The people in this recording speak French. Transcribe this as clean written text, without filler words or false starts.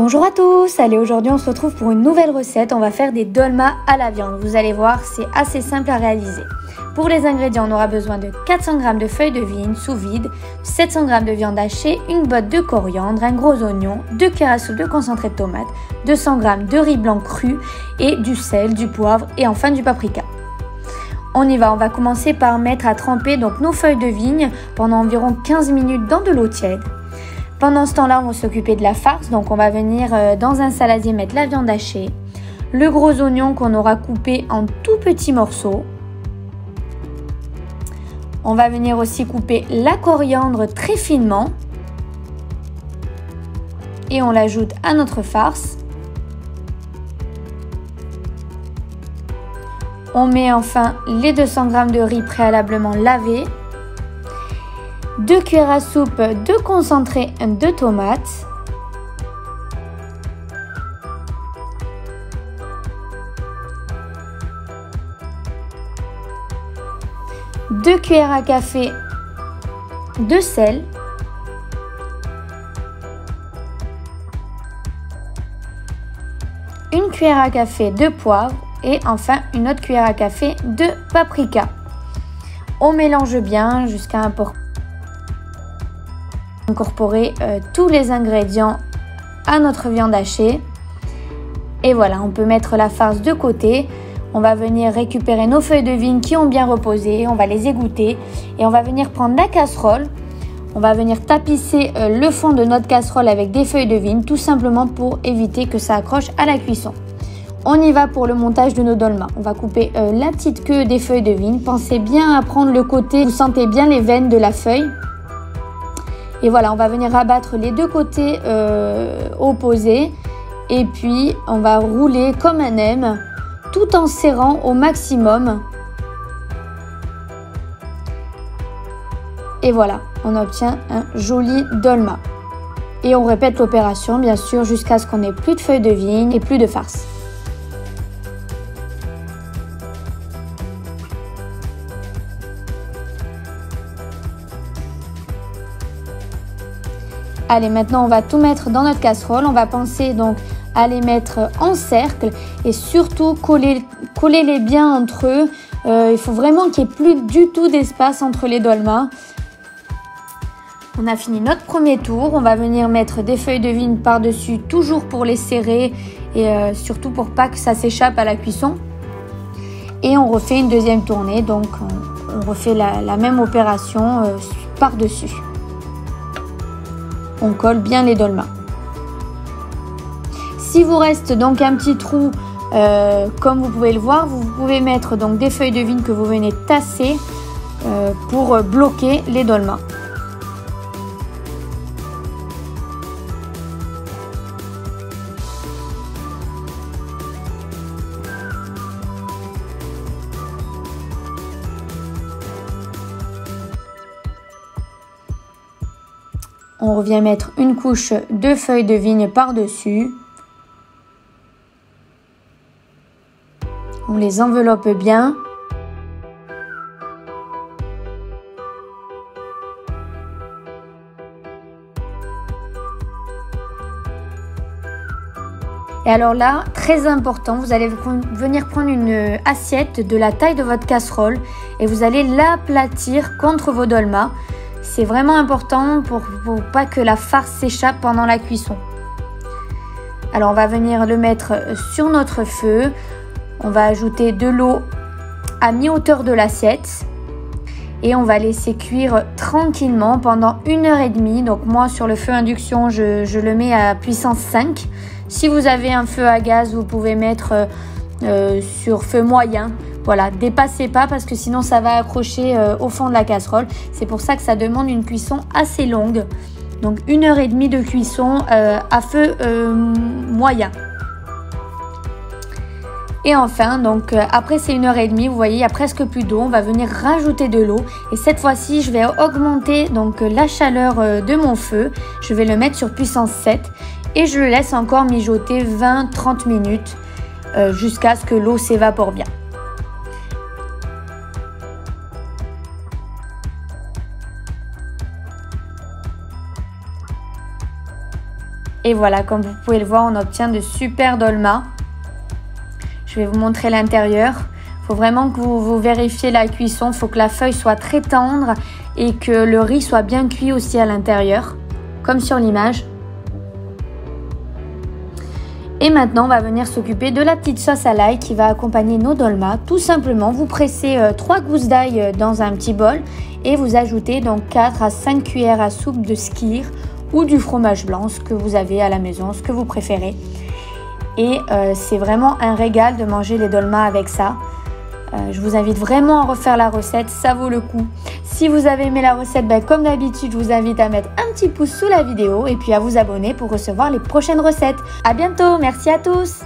Bonjour à tous, allez, aujourd'hui on se retrouve pour une nouvelle recette. On va faire des dolmas à la viande. Vous allez voir, c'est assez simple à réaliser. Pour les ingrédients, on aura besoin de 400 g de feuilles de vigne sous vide, 700 g de viande hachée, une botte de coriandre, un gros oignon, 2 cuillères à soupe de concentré de tomate, 200 g de riz blanc cru et du sel, du poivre et enfin du paprika. On y va, on va commencer par mettre à tremper donc nos feuilles de vigne pendant environ 15 minutes dans de l'eau tiède. Pendant ce temps-là, on va s'occuper de la farce. Donc, on va venir dans un saladier mettre la viande hachée, le gros oignon qu'on aura coupé en tout petits morceaux. On va venir aussi couper la coriandre très finement. Et on l'ajoute à notre farce. On met enfin les 200 g de riz préalablement lavé. 2 cuillères à soupe de concentré de tomates. Deux cuillères à café de sel. Une cuillère à café de poivre et enfin une autre cuillère à café de paprika. On mélange bien jusqu'à incorporer tous les ingrédients à notre viande hachée. Et voilà, on peut mettre la farce de côté. On va venir récupérer nos feuilles de vigne qui ont bien reposé, on va les égoutter et on va venir prendre la casserole. On va venir tapisser le fond de notre casserole avec des feuilles de vigne, tout simplement pour éviter que ça accroche à la cuisson. On y va pour le montage de nos dolmas. On va couper la petite queue des feuilles de vigne. Pensez bien à prendre le côté, vous sentez bien les veines de la feuille. Et voilà, on va venir abattre les deux côtés opposés. Et puis, on va rouler comme un M, tout en serrant au maximum. Et voilà, on obtient un joli dolma. Et on répète l'opération, bien sûr, jusqu'à ce qu'on n'ait plus de feuilles de vigne et plus de farce. Allez, maintenant on va tout mettre dans notre casserole. On va penser donc à les mettre en cercle et surtout coller-les bien entre eux. Il faut vraiment qu'il n'y ait plus du tout d'espace entre les dolmas. On a fini notre premier tour. On va venir mettre des feuilles de vigne par-dessus, toujours pour les serrer et surtout pour pas que ça s'échappe à la cuisson. Et on refait une deuxième tournée, donc on refait la même opération par-dessus. On colle bien les dolmas. Si vous reste donc un petit trou, comme vous pouvez le voir, vous pouvez mettre donc des feuilles de vigne que vous venez tasser pour bloquer les dolmas. On revient mettre une couche de feuilles de vigne par-dessus. On les enveloppe bien. Et alors là, très important, vous allez venir prendre une assiette de la taille de votre casserole et vous allez l'aplatir contre vos dolmas. C'est vraiment important pour pas que la farce s'échappe pendant la cuisson. Alors on va venir le mettre sur notre feu. On va ajouter de l'eau à mi-hauteur de l'assiette. Et on va laisser cuire tranquillement pendant 1h30. Donc moi sur le feu induction, je le mets à puissance 5. Si vous avez un feu à gaz, vous pouvez mettre sur feu moyen. Voilà, dépassez pas parce que sinon ça va accrocher au fond de la casserole. C'est pour ça que ça demande une cuisson assez longue. Donc 1h30 de cuisson à feu moyen. Et enfin, donc après ces 1h30, vous voyez, il n'y a presque plus d'eau. On va venir rajouter de l'eau. Et cette fois-ci, je vais augmenter donc la chaleur de mon feu. Je vais le mettre sur puissance 7. Et je le laisse encore mijoter 20-30 minutes jusqu'à ce que l'eau s'évapore bien. Et voilà, comme vous pouvez le voir, on obtient de super dolmas. Je vais vous montrer l'intérieur. Il faut vraiment que vous vérifiez la cuisson. Il faut que la feuille soit très tendre et que le riz soit bien cuit aussi à l'intérieur, comme sur l'image. Et maintenant, on va venir s'occuper de la petite sauce à l'ail qui va accompagner nos dolmas. Tout simplement, vous pressez 3 gousses d'ail dans un petit bol et vous ajoutez donc 4 à 5 cuillères à soupe de skyr ou du fromage blanc, ce que vous avez à la maison, ce que vous préférez. Et c'est vraiment un régal de manger les dolmas avec ça. Je vous invite vraiment à refaire la recette, ça vaut le coup. Si vous avez aimé la recette, comme d'habitude, je vous invite à mettre un petit pouce sous la vidéo et puis à vous abonner pour recevoir les prochaines recettes. À bientôt, merci à tous!